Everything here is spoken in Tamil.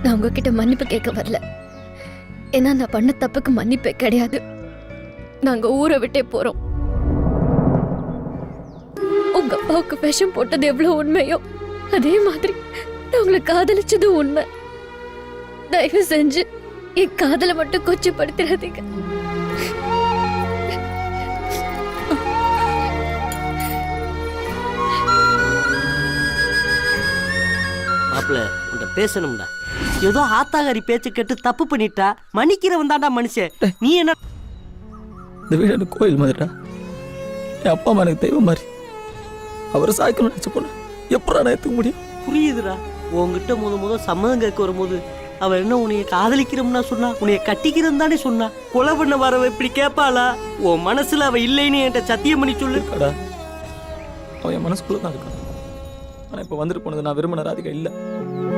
நான் உங்ககிட்ட மன்னிப்பு கேட்க வரல. ஏன்னா நான் பண்ண தப்புக்கு மன்னிப்பே கிடையாது. நாங்க ஊரை விட்டே போறோம். உங்க அப்பாவுக்கு விஷம் போட்டது எவ்வளவு உண்மையோ அதே மாதிரி நான் உங்களை காதலிச்சது உண்மை. தயவு செஞ்சு என் காதலை மட்டும் கொச்சப்படுத்திடாதீங்க. மாப்பிள்ள உன்கிட்ட பேசணும்டா. ஏதோ ஆத்தாகாரி பேச்சு கேட்டு தப்பு பண்ணிட்டா மன்னிக்கிறவன் தான்டா மனுஷன். நீ என்ன இந்த வீடு எனக்கு கோயில் மாதிரிடா. என் அப்பா அம்மா எனக்கு தெய்வம் மாதிரி. அவரை சாய்க்கணும்னு நினச்ச போன எப்படா நான் ஏற்றுக்க முடியும்? புரியுதுடா. உங்ககிட்ட முத சம்மதம் கேட்க வரும்போது அவ என்ன உன்னைய காதலிக்கிறோம்னா சொன்னா, உன்னைய கட்டிக்கிறோம் தானே சொன்னா. கொலை பண்ண வரவ இப்படி கேட்பாளா? உன் மனசுல அவ இல்லைன்னு என்கிட்ட சத்தியம் பண்ணி சொல்லு. இருக்காடா, அவன் என் மனசுக்குள்ள தான் இருக்கான். ஆனால் இப்போ வந்துட்டு போனது நான் விரும்பின ராதிகா இல்லை.